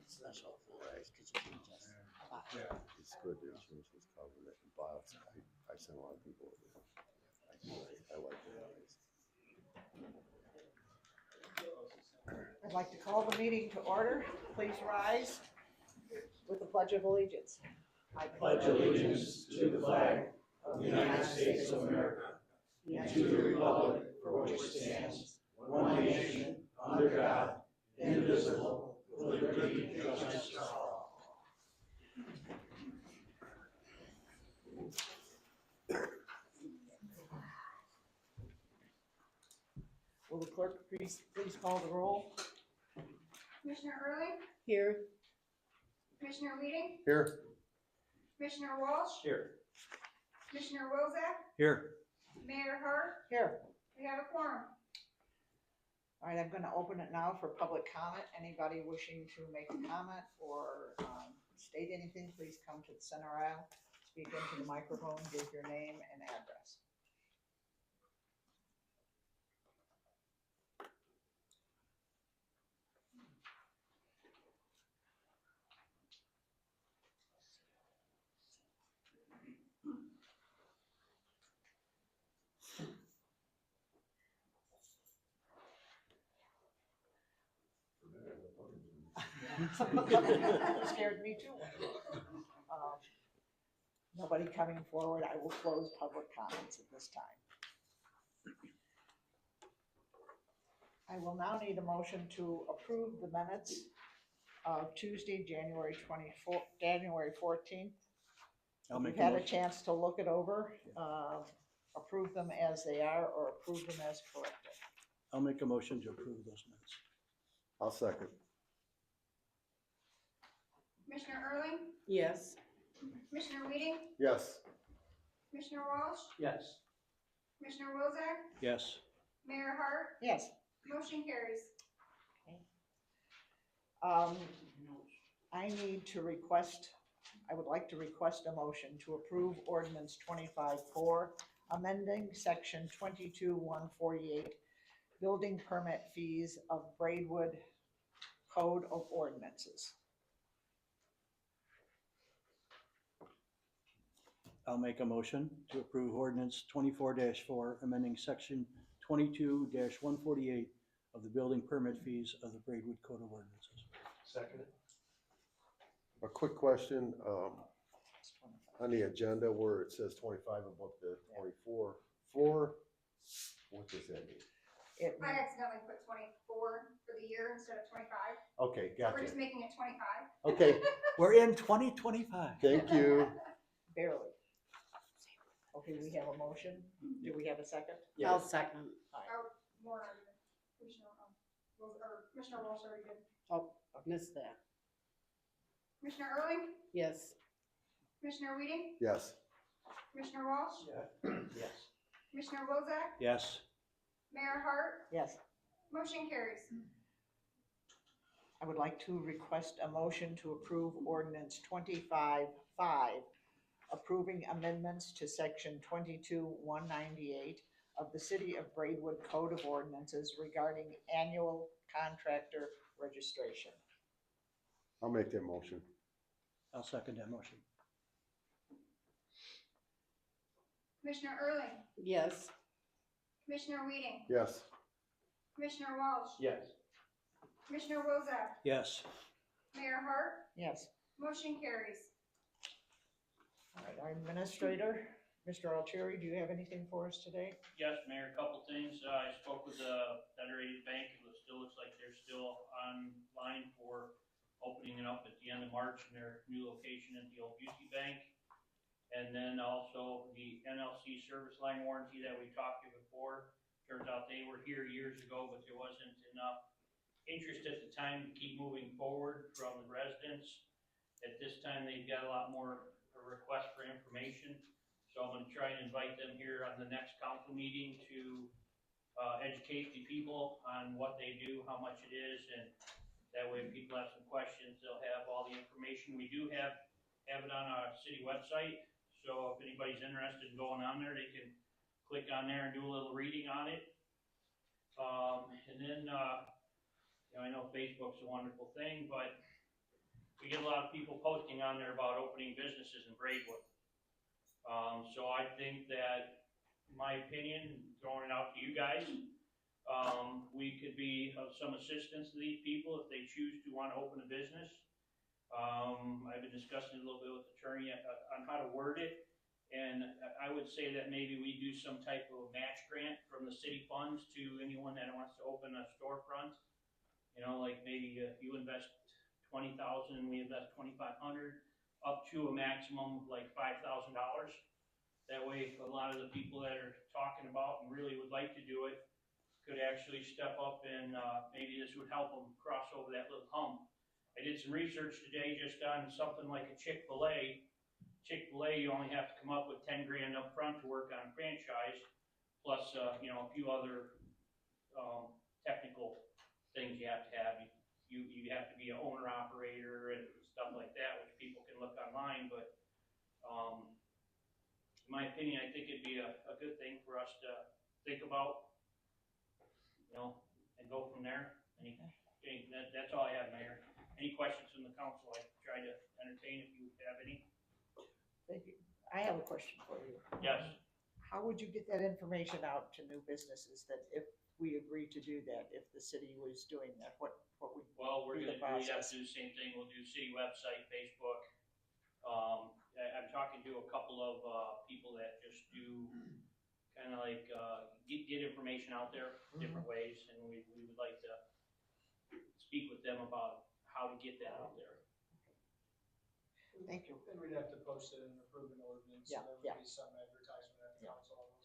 special authorities, because you can just buy. It's good that insurance was covering it, but I sent a lot of people over there. I like it. I'd like to call the meeting to order. Please rise with the Pledge of Allegiance. I pledge allegiance to the flag of the United States of America and to the republic for which it stands, one nation, under God, indivisible, with liberty and justice for all. Will the clerk please call the roll? Commissioner Early, Here. Commissioner Weeding, Here. Commissioner Walsh, Here. Commissioner Wozak, Here. Mayor Hart, Here. we have a quorum. All right, I'm going to open it now for public comment. Anybody wishing to make a comment or state anything, please come to the center aisle, speak into the microphone, give your name and address. Scared me too. Nobody coming forward. I will close public comments at this time. I will now need a motion to approve the minutes of Tuesday, January 14th. I'll If make you've a had a motion. chance to look it over, approve them as they are or approve them as corrected. I'll make a motion to approve those minutes. I'll second. Commissioner Early, Yes. Commissioner Weeding, Yes. Commissioner Walsh, Yes. Commissioner Wozak, Yes. Mayor Hart, Yes. motion carries. I would like to request a motion to approve ordinance 25-4, amending section 22-148, building permit fees of Braidwood Code of Ordinances. I'll make a motion to approve ordinance 24-4, amending section 22-148 of the building permit fees of the Braidwood Code of Ordinances. Second. A quick question, on the agenda where it says 25 above the 24, what does that mean? I accidentally put 24 for the year instead of 25. Okay, We're gotcha. just making it 25. Okay, We're in 2025. thank you. Barely. Okay, we have a motion. Do we have a second? I'll second. More argument. Commissioner Walsh already did. Oh, I missed that. Commissioner Early, Yes. Commissioner Weeding, Yes. Commissioner Walsh, Yes. Commissioner Wozak, Yes. Mayor Hart, Yes. motion carries. I would like to request a motion to approve ordinance 25-5, approving amendments to section 22-198 of the City of Braidwood Code of Ordinances regarding annual contractor registration. I'll make that motion. I'll second that motion. Commissioner Early, Yes. Commissioner Weeding, Yes. Commissioner Walsh, Yes. Commissioner Wozak, Yes. Mayor Hart, Yes. motion carries. All right, our administrator, Mr. Altieri, do you have anything for us today? Yes, Mayor, a couple things. I spoke with the Federated Bank. It still looks like they're still online for opening it up at the end of March in their new location at the old Busey Bank. And then also the NLC service line warranty that we talked to before. Turns out they were here years ago, but there wasn't enough interest at the time to keep moving forward from the residents. At this time, they've got a lot more requests for information. So I'm gonna try and invite them here on the next council meeting to educate the people on what they do, how much it is, and that way if people have some questions, they'll have all the information. We do have it on our city website, so if anybody's interested in going on there, they can click on there and do a little reading on it. And then, I know Facebook's a wonderful thing, but we get a lot of people posting on there about opening businesses in Braidwood. So I think that, in my opinion, throwing it out to you guys, we could be of some assistance to these people if they choose to want to open a business. I've been discussing a little bit with the attorney on how to word it, and I would say that maybe we do some type of match grant from the city funds to anyone that wants to open a storefront. You know, like maybe if you invest $20,000 and we invest $2,500, up to a maximum of like $5,000. That way, a lot of the people that are talking about and really would like to do it could actually step up and maybe this would help them cross over that little hump. I did some research today just on something like a Chick-fil-A. Chick-fil-A, you only have to come up with 10 grand up front to work on a franchise, plus you know, a few other technical things you have to have. You have to be an owner operator and stuff like that, which people can look online, but in my opinion, I think it'd be a good thing for us to think about, you know, and go from there. That's all I have, Mayor. Any questions from the council? I try to entertain if you have any. Thank you. I have a question for you. Yes. How would you get that information out to new businesses that if we agree to do that, if the city was doing that, what would Well, be the we have process? to do the same thing. We'll do city website, Facebook. I'm talking to a couple of people that just do kind of like get information out there different ways, and we would like to speak with them about how to get that out there. Thank you. And we'd have to post it and approve an ordinance, so Yeah, there yeah. would be some advertisement at the Yeah. council office.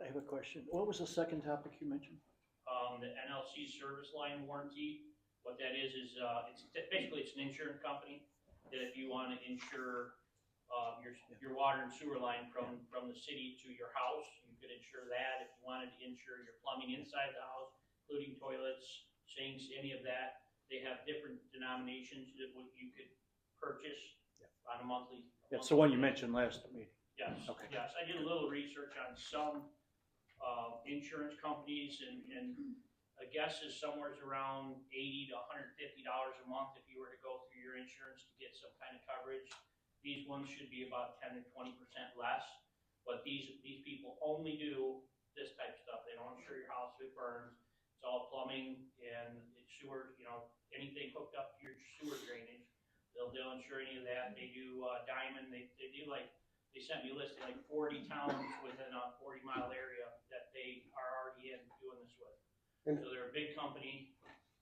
I have a question. What was the second topic you mentioned? The NLC service line warranty, what that is it's basically it's an insurance company that if you want to insure your water and sewer line from the city to your house, you could insure that. If you wanted to insure your plumbing inside the house, including toilets, sinks, any of that, they have different denominations that you could purchase on a monthly. That's the one you mentioned last meeting. Yes, Okay. yes, I did a little research on some insurance companies, and a guess is somewhere around $80 to $150 a month if you were to go through your insurance to get some kind of coverage. These ones should be about 10 to 20% less, but these people only do this type of stuff. They don't insure your house if it burns. It's all plumbing and sewer, you know, anything hooked up to your sewer drainage. They'll insure any of that. They do diamond. They do like, they sent me a list of like 40 towns within a 40-mile area that they are already in doing this with. And- So they're a big company.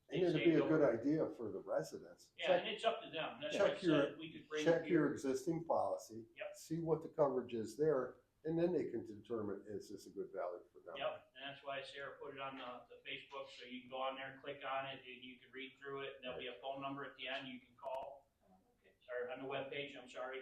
And it'd be a good idea for the residents. Yeah, and it's up to them. That's what I check your- said. We could bring Check your here. existing policy. Yep. See what the coverage is there, and then they can determine, is this a good value for them? Yep, and that's why Sarah put it on the Facebook, so you can go on there, click on it, and you can read through it. And there'll be a phone number at the end you can call. Sorry, on the webpage, I'm sorry,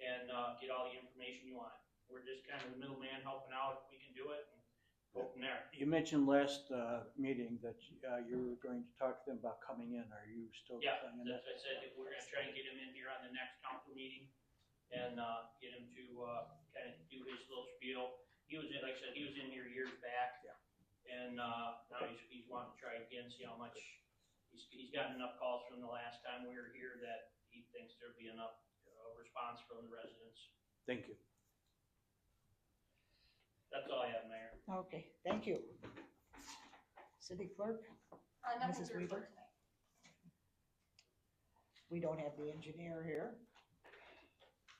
and get all the information you want. We're just kind of the middleman helping out if we can do it, and go from there. You mentioned last meeting that you were going to talk to them about coming in. Are you still Yeah, planning on that? that's what I said, if we're gonna try and get him in here on the next council meeting and get him to kind of do his little spiel. He was in, like I said, he was in here years back. Yeah. And now he's wanting to try again, see how much, he's gotten enough calls from the last time we were here that he thinks there'll be enough response from the residents. Thank you. That's all I have, Mayor. Okay, thank you. City clerk, Nothing Mrs. to report Weaver? tonight. we don't have the engineer here,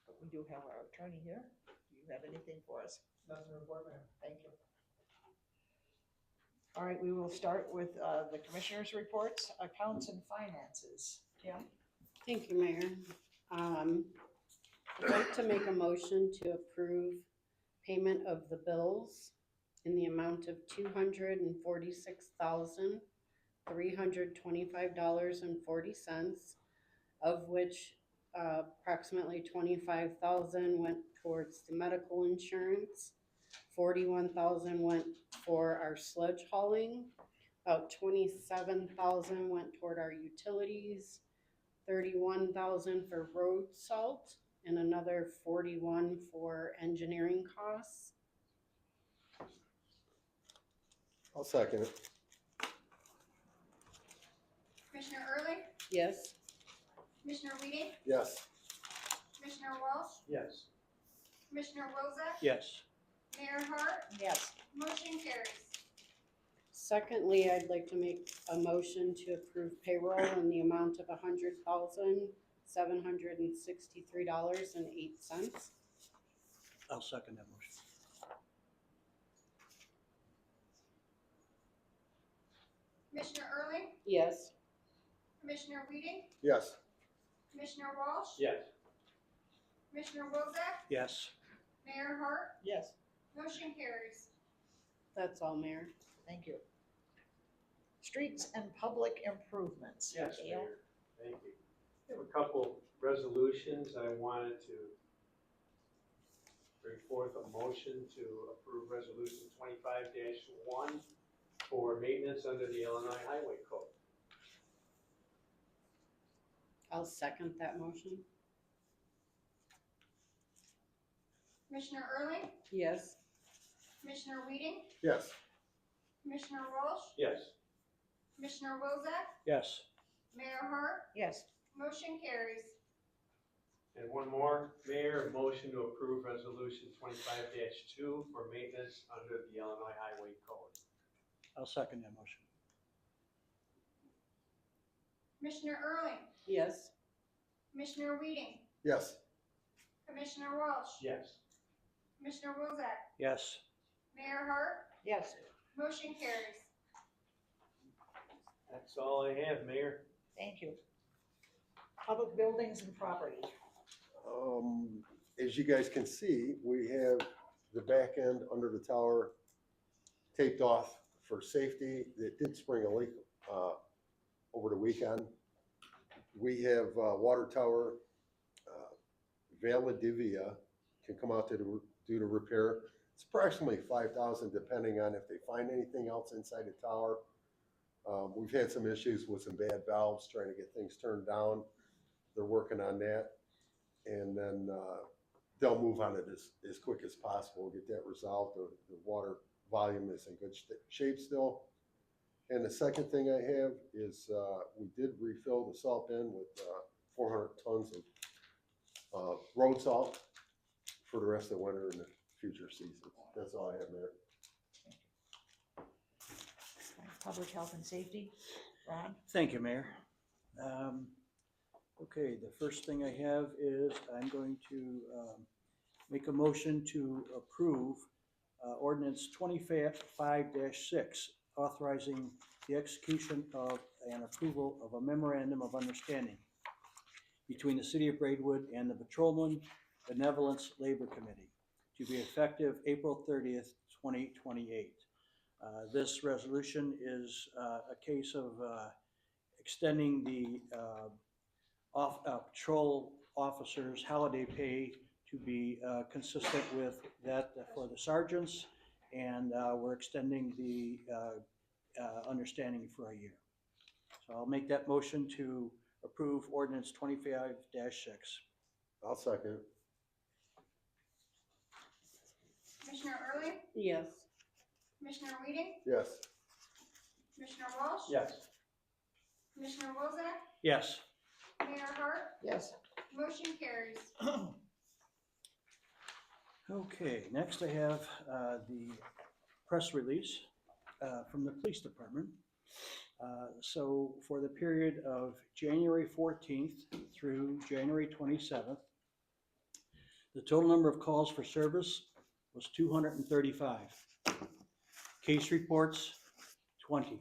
but we do have our attorney here. Do you have anything for us? Nothing to report, Mayor. Thank you. All right, we will start with the commissioners' reports, accounts and finances. Kim? Thank you, Mayor. I'd like to make a motion to approve payment of the bills in the amount of $246,325.40, of which approximately $25,000 went towards the medical insurance, $41,000 went for our sludge hauling, about $27,000 went toward our utilities, $31,000 for road salt, and another $41,000 for engineering costs. I'll second it. Commissioner Early, Yes. Commissioner Weeding, Yes. Commissioner Walsh, Yes. Commissioner Wozak, Yes. Mayor Hart, Yes. motion carries. Secondly, I'd like to make a motion to approve payroll in the amount of $100,763.08. I'll second that motion. Commissioner Erling, Yes. Commissioner Weeding, Yes. Commissioner Walsh, Yes. Commissioner Wozak, Yes. Mayor Hart, Yes. motion carries. That's all, Mayor. Thank you. Streets and public improvements. Yes, Gail? Mayor, thank you. I have a couple resolutions I wanted to bring forth a motion to approve resolution 25-1 for maintenance under the Illinois Highway Code. I'll second that motion. Commissioner Erling, Yes. Commissioner Weeding, Yes. Commissioner Walsh, Yes. Commissioner Wozak, Yes. Mayor Hart, Yes. motion carries. And one more, Mayor, a motion to approve resolution 25-2 for maintenance under the Illinois Highway Code. I'll second that motion. Commissioner Erling, Yes. Commissioner Weeding, Yes. Commissioner Walsh, Yes. Commissioner Wozak, Yes. Mayor Hart, Yes. motion carries. That's all I have, Mayor. Thank you. Public buildings and property. As you guys can see, we have the back end under the tower taped off for safety. It did spring a leak, over the weekend. We have, water tower, Validivia can come out to do the repair. It's approximately $5,000 depending on if they find anything else inside the tower. We've had some issues with some bad valves trying to get things turned down. They're working on that. And then, they'll move on it as quick as possible, get that resolved. The water volume is in good shape still. And the second thing I have is, we did refill the salt bin with, 400 tons of, road salt for the rest of the winter and the future seasons. That's all I have, Mayor. Public health and safety. Ron? Thank you, Mayor. Okay, the first thing I have is I'm going to make a motion to approve ordinance 25-6, authorizing the execution of and approval of a memorandum of understanding between the City of Braidwood and the Patrolman Benevolence Labor Committee to be effective April 30th, 2028. This resolution is a case of extending the patrol officers' holiday pay to be consistent with that for the sergeants, and we're extending the understanding for a year. So I'll make that motion to approve ordinance 25-6. I'll second. Commissioner Erling, Yes. Commissioner Weeding, Yes. Commissioner Walsh, Yes. Commissioner Wozak, Yes. Mayor Hart, Yes. motion carries. Okay, next I have the press release from the police department. So for the period of January 14th through January 27th, the total number of calls for service was 235. Case reports, 20.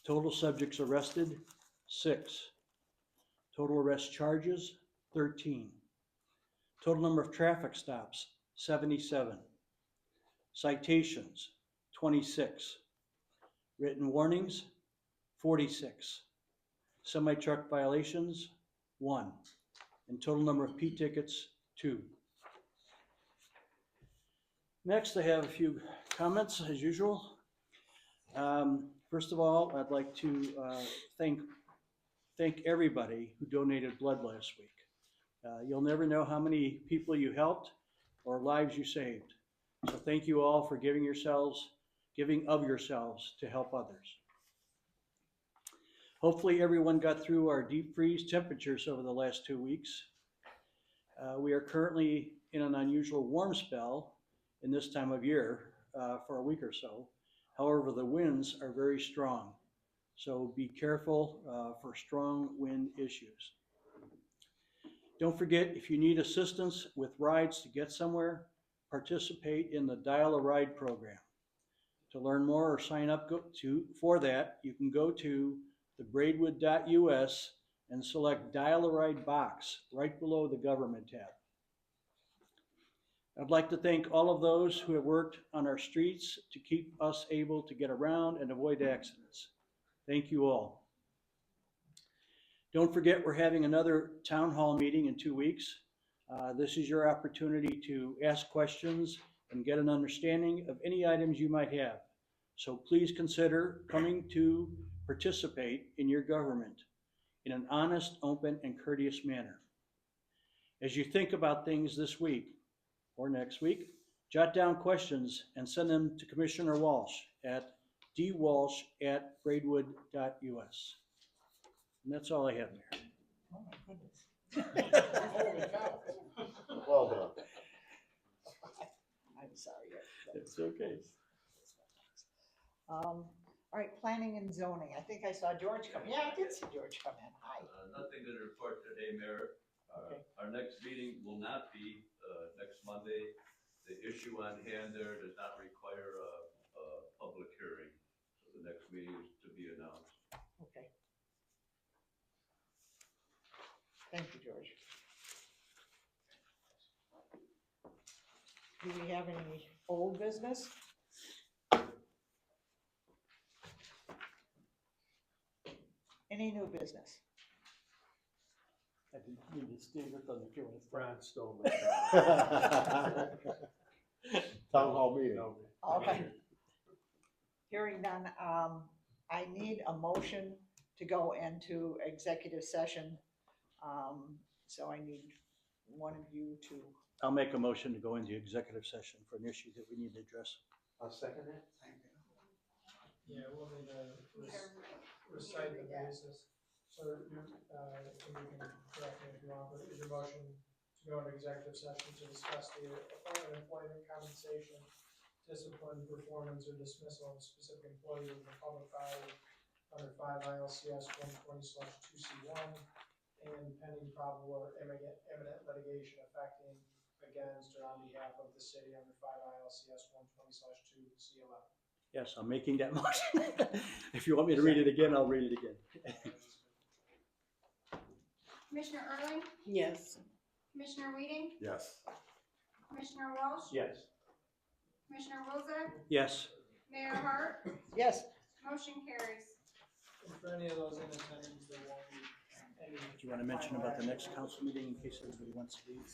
Total subjects arrested, 6. Total arrest charges, 13. Total number of traffic stops, 77. Citations, 26. Written warnings, 46. Semi-truck violations, 1. And total number of P tickets, 2. Next, I have a few comments as usual. First of all, I'd like to thank everybody who donated blood last week. You'll never know how many people you helped or lives you saved. So thank you all for giving of yourselves to help others. Hopefully everyone got through our deep freeze temperatures over the last 2 weeks. We are currently in an unusual warm spell in this time of year for a week or so. However, the winds are very strong, so be careful for strong wind issues. Don't forget, if you need assistance with rides to get somewhere, participate in the Dial a Ride program. To learn more or sign up for that, you can go to thebraidwood.us and select Dial a Ride box right below the Government tab. I'd like to thank all of those who have worked on our streets to keep us able to get around and avoid accidents. Thank you all. Don't forget, we're having another town hall meeting in 2 weeks. This is your opportunity to ask questions and get an understanding of any items you might have. So please consider coming to participate in your government in an honest, open, and courteous manner. As you think about things this week or next week, jot down questions and send them to Commissioner Walsh at dwalsh@braidwood.us. And that's all I have, Mayor. Oh, my goodness. Holy cow. Well done. I'm sorry. It's okay. All right, planning and zoning. I think I saw George come. Yeah, I did see George come in. Hi. Nothing to report today, Mayor. Okay. Our next meeting will not be next Monday. The issue on hand there does not require a public hearing. So the next meeting is to be announced. Okay. Thank you, George. Do we have any old business? Any new business? I didn't mean to steal your thunder, if you want to start. Brad stole my. Town hall meeting. Okay. Hearing none, I need a motion to go into executive session. So I need one of you to, I'll make a motion to go into executive session for an issue that we need to address. I'll second it. Yeah, we'll need to recite the basis. So you, you can correct me if you want, but is your motion to go into executive session to discuss the appointment, employment, compensation, discipline, performance, or dismissal of a specific employee of the public body under 5 ILCS 120/2C1 and pending probable or imminent litigation affecting against or on behalf of the city under 5 ILCS 120/2C11. Yes, I'm making that motion. If you want me to read it again, I'll read it again. Commissioner Erling, Yes. Commissioner Weeding, Yes. Commissioner Walsh, Yes. Commissioner Wilczek, Yes. Mayor Hart, yes, motion carries. And for any of those in attendance, there won't be any. Do you want to mention about the next council meeting in case everybody wants to leave?